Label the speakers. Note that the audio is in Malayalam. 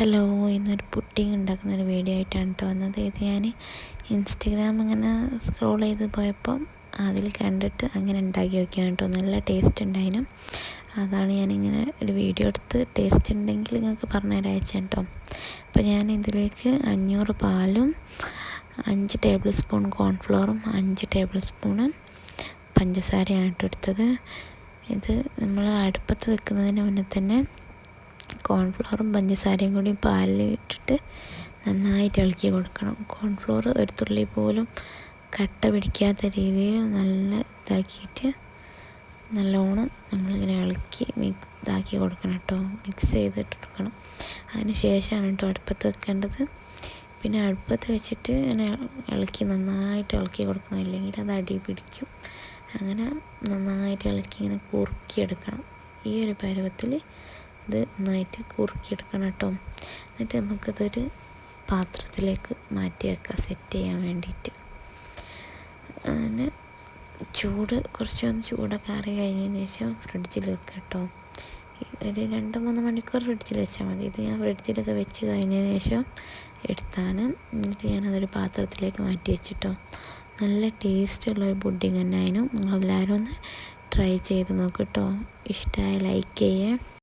Speaker 1: ഹലോ, ഇന്നൊരു പുഡിങ് ഉണ്ടാക്കുന്നൊരു വീഡിയോ ആയിട്ടാണ് കേട്ടോ വന്നത്. ഇത് ഞാൻ ഇൻസ്റ്റഗ്രാം ഇങ്ങനെ സ്ക്രോൾ ചെയ്ത് പോയപ്പം അതിൽ കണ്ടിട്ട് അങ്ങനെ ഉണ്ടാക്കി നോക്കിയാണ് കേട്ടോ. നല്ല ടേസ്റ്റ് ഉണ്ടായിരുന്നു. അതാണ് ഞാനിങ്ങനെ ഒരു വീഡിയോ എടുത്ത് ടേസ്റ്റ് ഉണ്ടെങ്കിൽ നിങ്ങൾക്ക് പറഞ്ഞുതരാൻ അയച്ചത് കേട്ടോ. അപ്പോൾ ഞാൻ ഇതിലേക്ക് 500 പാലും 5 ടേബിൾ സ്പൂൺ കോൺഫ്ലോറും 5 ടേബിൾ സ്പൂണ് പഞ്ചസാരയാണ് കേട്ടോ എടുത്തത്. ഇത് നമ്മൾ അടുപ്പത്ത് വെക്കുന്നതിന് മുന്നേ തന്നെ കോൺഫ്ലോറും പഞ്ചസാരയും കൂടി പാലിൽ ഇട്ടിട്ട് നന്നായിട്ട് ഇളക്കി കൊടുക്കണം. കോൺഫ്ലോർ ഒരു തുള്ളി പോലും കട്ട പിടിക്കാത്ത രീതിയിൽ നല്ല ഇതാക്കിയിട്ട് നല്ലോണം നമ്മളിങ്ങനെ ഇളക്കി ഇതാക്കി കൊടുക്കണം കേട്ടോ. മിക്സ് ചെയ്തിട്ട് കൊടുക്കണം. അതിന് ശേഷമാണ് കേട്ടോ അടുപ്പത്ത് വെക്കേണ്ടത്. പിന്നെ അടുപ്പത്ത് വെച്ചിട്ട് ഇങ്ങനെ നന്നായിട്ട് ഇളക്കി കൊടുക്കണം, ഇല്ലെങ്കിൽ അത് അടി പിടിക്കും. അങ്ങനെ നന്നായിട്ട് ഇളക്കി ഇങ്ങനെ കുറുക്കിയെടുക്കണം. ഈ ഒരു പരുവത്തിൽ ഇത് നന്നായിട്ട് കുറുക്കിയെടുക്കണം കേട്ടോ. എന്നിട്ട് നമുക്കതൊരു പാത്രത്തിലേക്ക് മാറ്റി വെക്കാം, സെറ്റ് ചെയ്യാൻ വേണ്ടിയിട്ട്. അങ്ങനെ കുറച്ചൊന്ന് ചൂടൊക്കെ ആറി കഴിഞ്ഞതിന് ശേഷം ഫ്രിഡ്ജിൽ വെക്കാം കേട്ടോ. ഒരു 2-3 മണിക്കൂർ ഫ്രിഡ്ജിൽ വെച്ചാൽ മതി. ഇത് ഞാൻ ഫ്രിഡ്ജിലൊക്കെ വെച്ച് കഴിഞ്ഞതിന് ശേഷം എടുത്താണ്. എന്നിട്ട് ഞാനതൊരു പാത്രത്തിലേക്ക് മാറ്റി വെച്ചിട്ടോ. നല്ല ടേസ്റ്റുള്ളൊരു പുഡിങ് തന്നെ ആയിരുന്നു. നിങ്ങളെല്ലാവരും ഒന്ന് ട്രൈ ചെയ്ത് നോക്ക് കേട്ടോ. ഇഷ്ടമായ ലൈക്ക് ചെയ്യേ.